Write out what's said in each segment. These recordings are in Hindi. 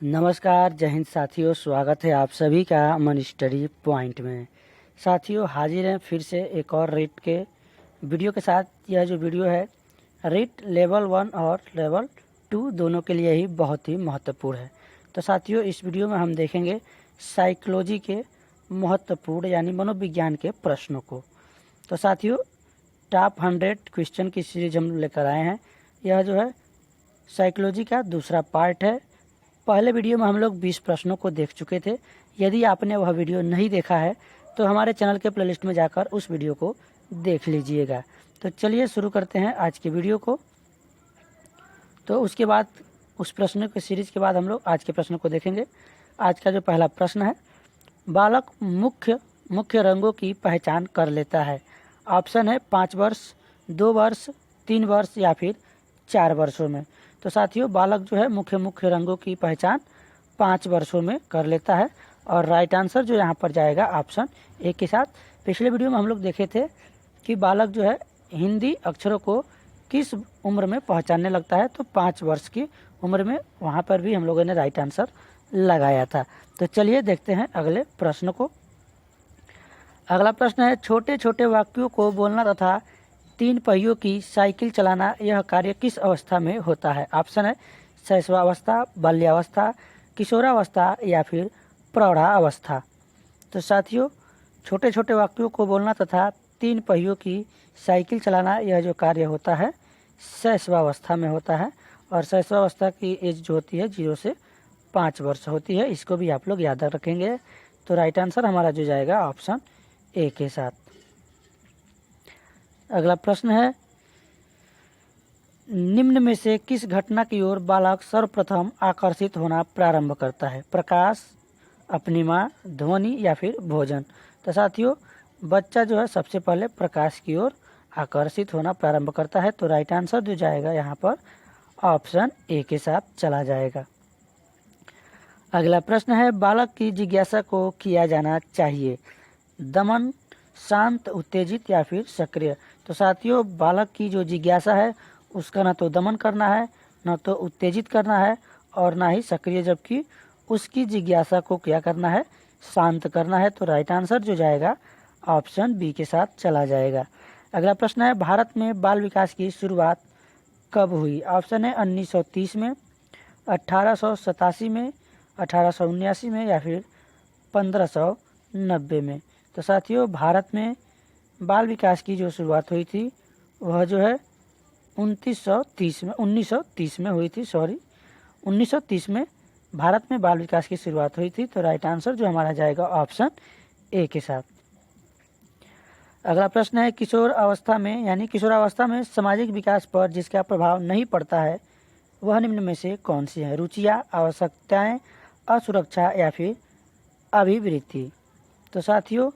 नमस्कार, जय हिंद साथियों। स्वागत है आप सभी का अमन स्टडी पॉइंट में। साथियों, हाजिर हैं फिर से एक और रीट के वीडियो के साथ। यह जो वीडियो है रीट लेवल 1 और लेवल 2 दोनों के लिए ही बहुत ही महत्वपूर्ण है। तो साथियों, इस वीडियो में हम देखेंगे साइकोलॉजी के महत्वपूर्ण यानी मनोविज्ञान के प्रश्नों को। तो साथियों, टॉप 100 क्वेश्चन की सीरीज हम लेकर आए हैं। यह जो है साइकोलॉजी का दूसरा पार्ट है। पहले वीडियो में हम लोग 20 प्रश्नों को देख चुके थे। यदि आपने वह वीडियो नहीं देखा है तो हमारे चैनल के प्लेलिस्ट में जाकर उस वीडियो को देख लीजिएगा। तो चलिए शुरू करते हैं आज की वीडियो को। तो उसके बाद उस प्रश्नों की सीरीज के बाद हम लोग आज के प्रश्नों को देखेंगे। आज का जो पहला प्रश्न है, बालक मुख्य रंगों की पहचान कर लेता है। ऑप्शन है 5 वर्ष, 2 वर्ष, 3 वर्ष या फिर 4 वर्षों में। तो साथियों, बालक जो है मुख्य रंगों की पहचान 5 वर्षों में कर लेता है और राइट आंसर जो यहाँ पर जाएगा ऑप्शन ए के साथ। पिछले वीडियो में हम लोग देखे थे कि बालक जो है हिंदी अक्षरों को किस उम्र में पहचानने लगता है, तो 5 वर्ष की उम्र में। वहाँ पर भी हम लोगों ने राइट आंसर लगाया था। तो चलिए देखते हैं अगले प्रश्न को। अगला प्रश्न है, छोटे छोटे वाक्यों को बोलना तथा 3 पहियों की साइकिल चलाना, यह कार्य किस अवस्था में होता है? ऑप्शन है शैशवावस्था, बाल्यावस्था, किशोरावस्था या फिर प्रौढ़ावस्था। तो साथियों, छोटे छोटे वाक्यों को बोलना तथा 3 पहियों की साइकिल चलाना, यह जो कार्य होता है शैशवावस्था में होता है। और शैशवावस्था की एज जो होती है 0 से 5 वर्ष होती है। इसको भी आप लोग याद रखेंगे। तो राइट आंसर हमारा जो जाएगा ऑप्शन ए के साथ। अगला प्रश्न है, निम्न में से किस घटना की ओर बालक सर्वप्रथम आकर्षित होना प्रारंभ करता है? प्रकाश, अपनी माँ, ध्वनि या फिर भोजन। तो साथियों, बच्चा जो है सबसे पहले प्रकाश की ओर आकर्षित होना प्रारंभ करता है। तो राइट आंसर जो जाएगा यहाँ पर ऑप्शन ए के साथ चला जाएगा। अगला प्रश्न है, बालक की जिज्ञासा को किया जाना चाहिए दमन, शांत, उत्तेजित या फिर सक्रिय। तो साथियों, बालक की जो जिज्ञासा है उसका ना तो दमन करना है, ना तो उत्तेजित करना है और ना ही सक्रिय, जबकि उसकी जिज्ञासा को क्या करना है? शांत करना है। तो राइट आंसर जो जाएगा ऑप्शन बी के साथ चला जाएगा। अगला प्रश्न है, भारत में बाल विकास की शुरुआत कब हुई? ऑप्शन है 1930 में, 1887 में, 1879 में या फिर 1590 में। तो साथियों, भारत में बाल विकास की जो शुरुआत हुई थी वह जो है 1930 में हुई थी। 1930 में भारत में बाल विकास की शुरुआत हुई थी। तो राइट आंसर जो हमारा जाएगा ऑप्शन ए के साथ। अगला प्रश्न है, किशोर अवस्था में यानी किशोरावस्था में सामाजिक विकास पर जिसका प्रभाव नहीं पड़ता है वह निम्न में से कौन सी है? रुचियाँ, आवश्यकताएं, असुरक्षा या फिर अभिवृत्ति। तो साथियों,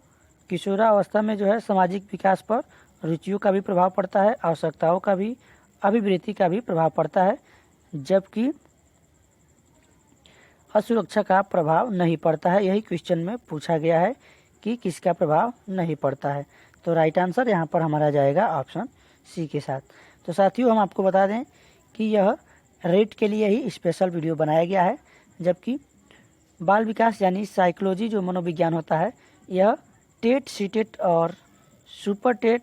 किशोरावस्था में जो है सामाजिक विकास पर रुचियों का भी प्रभाव पड़ता है, आवश्यकताओं का भी, अभिवृत्ति का भी प्रभाव पड़ता है, जबकि असुरक्षा का प्रभाव नहीं पड़ता है। यही क्वेश्चन में पूछा गया है कि किसका प्रभाव नहीं पड़ता है। तो राइट आंसर यहाँ पर हमारा जाएगा ऑप्शन सी के साथ। तो साथियों, हम आपको बता दें कि यह रेट के लिए ही स्पेशल वीडियो बनाया गया है, जबकि बाल विकास यानी साइकोलॉजी जो मनोविज्ञान होता है यह टेट, सीटेट और सुपर टेट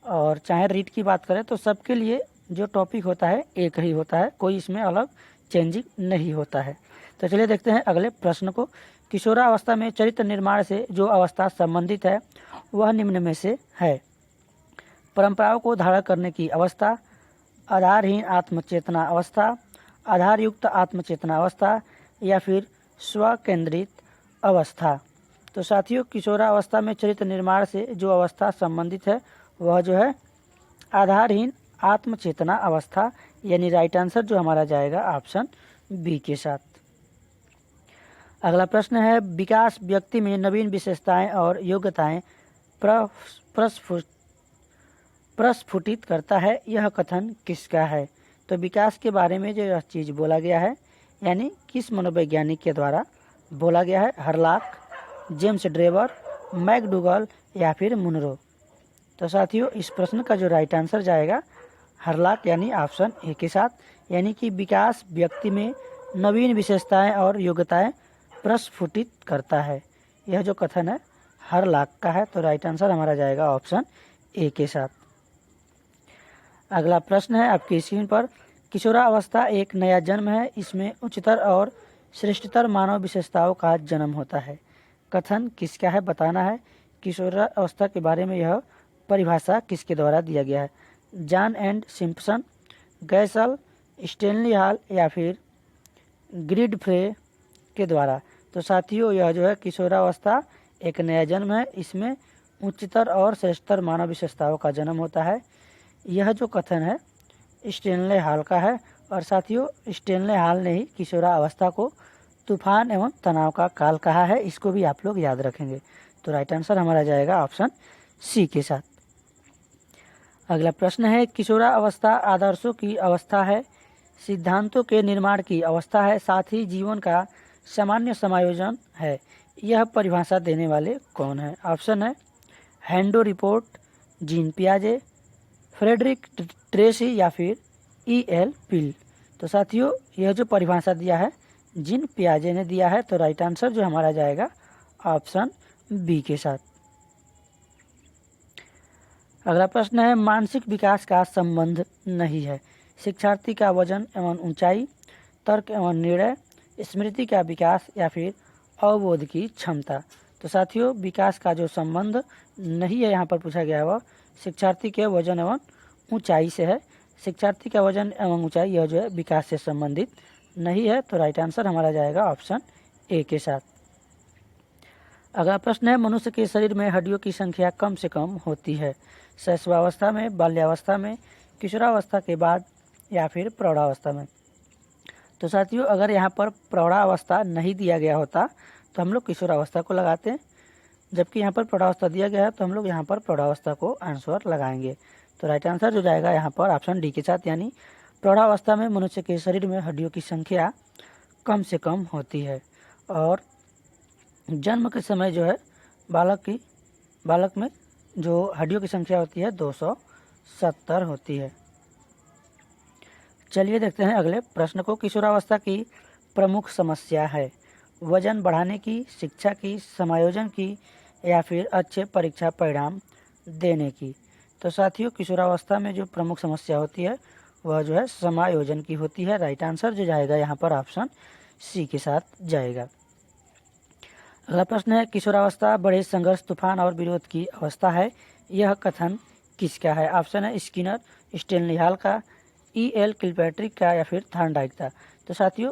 और चाहे रीट की बात करें तो सबके लिए जो टॉपिक होता है एक ही होता है, कोई इसमें अलग चेंजिंग नहीं होता है। तो चलिए देखते हैं अगले प्रश्न को। किशोरावस्था में चरित्र निर्माण से जो अवस्था संबंधित है वह निम्न में से है? परंपराओं को धारण करने की अवस्था, आधारहीन आत्मचेतना अवस्था, आधारयुक्त आत्मचेतना अवस्था या फिर स्वकेंद्रित अवस्था। तो साथियों, किशोरावस्था में चरित्र निर्माण से जो अवस्था संबंधित है वह जो है आधारहीन आत्मचेतना अवस्था, यानी राइट आंसर जो हमारा जाएगा ऑप्शन बी के साथ। अगला प्रश्न है, विकास व्यक्ति में नवीन विशेषताएं और योग्यताएं प्रस्फुटित करता है, यह कथन किसका है? तो विकास के बारे में जो यह चीज़ बोला गया है यानी किस मनोवैज्ञानिक के द्वारा बोला गया है? हरलाक, जेम्स ड्रेवर, मैकडूगल या फिर मुनरो। तो साथियों, इस प्रश्न का जो राइट आंसर जाएगा हरलाक यानी ऑप्शन ए के साथ, यानी कि विकास व्यक्ति में नवीन विशेषताएं और योग्यताएं प्रस्फुटित करता है। यह जो कथन है हर लाख का है, तो राइट आंसर हमारा जाएगा ऑप्शन ए के साथ। अगला प्रश्न है आपकी स्क्रीन पर, किशोरावस्था एक नया जन्म है, इसमें उच्चतर और श्रेष्ठतर मानव विशेषताओं का जन्म होता है। कथन किसका है बताना है। किशोरावस्था के बारे में यह परिभाषा किसके द्वारा दिया गया है। John and Simpson, Gesell, Stanley Hall या फिर ग्रिडफ्रे के द्वारा। तो साथियों यह जो है किशोरावस्था एक नया जन्म है, इसमें उच्चतर और श्रेष्ठतर मानव विशेषताओं का जन्म होता है। यह जो कथन है स्टेनले हॉल का है, और साथियों स्टेनले हॉल ने ही किशोरावस्था को तूफान एवं तनाव का काल कहा है, इसको भी आप लोग याद रखेंगे। तो राइट आंसर हमारा जाएगा ऑप्शन सी के साथ। अगला प्रश्न है, किशोरावस्था आदर्शों की अवस्था है, सिद्धांतों के निर्माण की अवस्था है, साथ ही जीवन का सामान्य समायोजन है। यह परिभाषा देने वाले कौन है। ऑप्शन है हेंडो रिपोर्ट, जीन पियाजे, फ्रेडरिक ट्रेसी या फिर E.L. पिल। तो साथियों यह जो परिभाषा दिया है जीन पियाजे ने दिया है, तो राइट आंसर जो हमारा जाएगा ऑप्शन बी के साथ। अगला प्रश्न है, मानसिक विकास का संबंध नहीं है, शिक्षार्थी का वजन एवं ऊंचाई, तर्क एवं निर्णय, स्मृति का विकास या फिर अवबोध की क्षमता। तो साथियों विकास का जो संबंध नहीं है यहाँ पर पूछा गया है वह शिक्षार्थी के वजन एवं ऊंचाई से है। शिक्षार्थी का वजन एवं ऊंचाई यह जो है विकास से संबंधित नहीं है, तो राइट आंसर हमारा जाएगा ऑप्शन ए के साथ। अगला प्रश्न है, मनुष्य के शरीर में हड्डियों की संख्या कम से कम होती है, शैशवावस्था में, बाल्यावस्था में, किशोरावस्था के बाद या फिर प्रौढ़ावस्था में। तो साथियों अगर यहाँ पर प्रौढ़ावस्था नहीं दिया गया होता तो हम लोग किशोरावस्था को लगाते हैं, जबकि यहाँ पर प्रौढ़ावस्था दिया गया है तो हम लोग यहाँ पर प्रौढ़ावस्था को आंसर लगाएंगे। तो राइट आंसर जो जाएगा यहाँ पर ऑप्शन डी के साथ, यानी प्रौढ़ावस्था में मनुष्य के शरीर में हड्डियों की संख्या कम से कम होती है, और जन्म के समय जो है बालक में जो हड्डियों की संख्या होती है 270 होती है। चलिए देखते हैं अगले प्रश्न को। किशोरावस्था की प्रमुख समस्या है, वजन बढ़ाने की, शिक्षा की, समायोजन की या फिर अच्छे परीक्षा परिणाम देने की। तो साथियों किशोरावस्था में जो प्रमुख समस्या होती है वह जो है समायोजन की होती है। राइट आंसर जो जाएगा यहाँ पर ऑप्शन सी के साथ जाएगा। अगला प्रश्न है, किशोरावस्था बड़े संघर्ष, तूफान और विरोध की अवस्था है, यह कथन किसका है। ऑप्शन है स्किनर, स्टेनली हॉल का, E.L. किलपैट्रिक का या फिर थॉर्नडाइक का। तो साथियों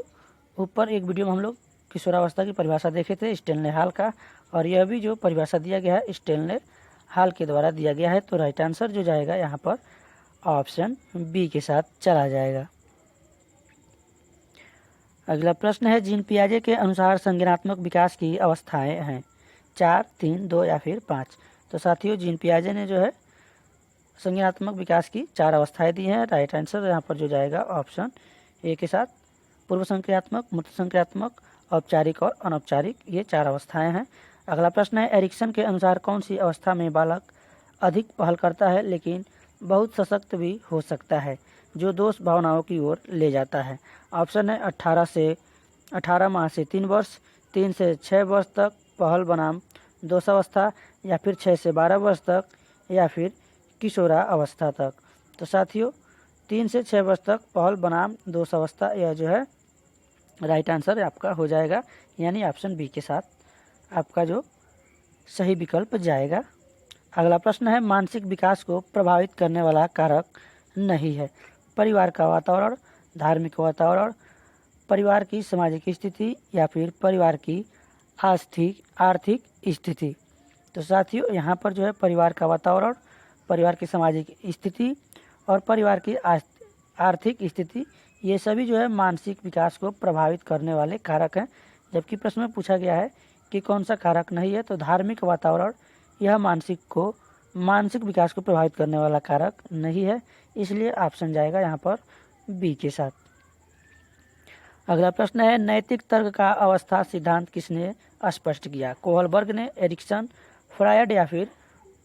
ऊपर एक वीडियो में हम लोग किशोरावस्था की परिभाषा देखे थे स्टेनले हॉल का, और यह भी जो परिभाषा दिया गया है स्टेनले हॉल के द्वारा दिया गया है। तो राइट आंसर जो जाएगा यहाँ पर ऑप्शन बी के साथ चला जाएगा। अगला प्रश्न है, जीन पियाजे के अनुसार संज्ञानात्मक विकास की अवस्थाएं हैं, 4, 3, 2 या फिर 5। तो साथियों जीन पियाजे ने जो है संज्ञानात्मक विकास की 4 अवस्थाएं दी हैं। राइट आंसर यहाँ पर जो जाएगा ऑप्शन ए के साथ, पूर्व संक्रियात्मक, मूर्त संक्रियात्मक, औपचारिक और अनौपचारिक, ये 4 अवस्थाएं हैं। अगला प्रश्न है, एरिक्सन के अनुसार कौन सी अवस्था में बालक अधिक पहल करता है लेकिन बहुत सशक्त भी हो सकता है, जो दोष भावनाओं की ओर ले जाता है। ऑप्शन है 18 माह से 3 वर्ष, 3 से 6 वर्ष तक पहल बनाम दोषावस्था, या फिर 6 से 12 वर्ष तक, या फिर किशोरा अवस्था तक। तो साथियों 3 से 6 वर्ष तक पहल बनाम दोषावस्था, यह जो है राइट आंसर आपका हो जाएगा, यानी ऑप्शन बी के साथ आपका जो सही विकल्प जाएगा। अगला प्रश्न है, मानसिक विकास को प्रभावित करने वाला कारक नहीं है, परिवार का वातावरण, धार्मिक वातावरण, परिवार की सामाजिक स्थिति या फिर परिवार की आर्थिक स्थिति। तो साथियों यहाँ पर जो है परिवार का वातावरण, परिवार की सामाजिक स्थिति और परिवार की आर्थिक स्थिति, ये सभी जो है मानसिक विकास को प्रभावित करने वाले कारक हैं। जबकि प्रश्न में पूछा गया है कि कौन सा कारक नहीं है, तो धार्मिक वातावरण यह मानसिक विकास को प्रभावित करने वाला कारक नहीं है, इसलिए ऑप्शन जाएगा यहाँ पर बी के साथ। अगला प्रश्न है, नैतिक तर्क का अवस्था सिद्धांत किसने स्पष्ट किया, कोहलबर्ग ने, एरिक्सन, फ्रायड या फिर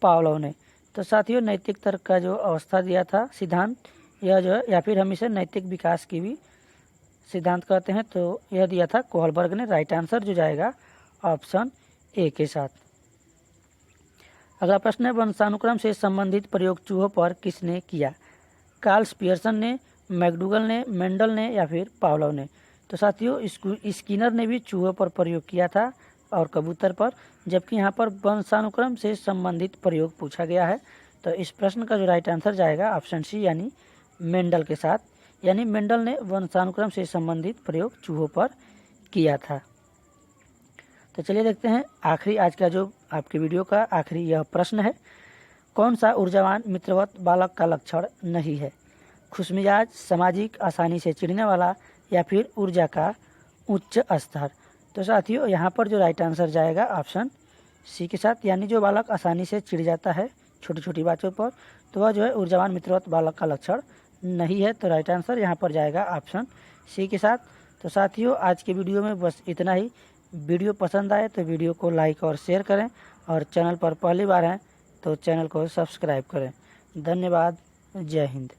पावलोव ने। तो साथियों नैतिक तर्क का जो अवस्था दिया था सिद्धांत, यह जो है, या फिर हम इसे नैतिक विकास की भी सिद्धांत कहते हैं, तो यह दिया था कोहलबर्ग ने। राइट आंसर जो जाएगा ऑप्शन ए के साथ। अगला प्रश्न है, वंशानुक्रम से संबंधित प्रयोग चूहों पर किसने किया? कार्ल पियर्सन ने, मैकडूगल ने, मेंडल ने या फिर पावलोव ने? तो साथियों स्किनर ने भी चूहों पर प्रयोग किया था और कबूतर पर, जबकि यहाँ पर वंशानुक्रम से संबंधित प्रयोग पूछा गया है। तो इस प्रश्न का जो राइट आंसर जाएगा ऑप्शन सी यानी मेंडल के साथ, यानी मेंडल ने वंशानुक्रम से संबंधित प्रयोग चूहों पर किया था। तो चलिए देखते हैं आखिरी आज का जो आपके वीडियो का आखिरी यह प्रश्न है, कौन सा ऊर्जावान मित्रवत बालक का लक्षण नहीं है? खुशमिजाज, सामाजिक, आसानी से चिढ़ने वाला या फिर ऊर्जा का उच्च स्तर? तो साथियों यहाँ पर जो राइट आंसर जाएगा ऑप्शन सी के साथ, यानी जो बालक आसानी से चिढ़ जाता है छोटी छोटी बातों पर, तो वह जो है ऊर्जावान मित्रवत बालक का लक्षण नहीं है। तो राइट आंसर यहाँ पर जाएगा ऑप्शन सी के साथ। तो साथियों आज के वीडियो में बस इतना ही। वीडियो पसंद आए तो वीडियो को लाइक और शेयर करें, और चैनल पर पहली बार हैं तो चैनल को सब्सक्राइब करें। धन्यवाद। जय हिंद।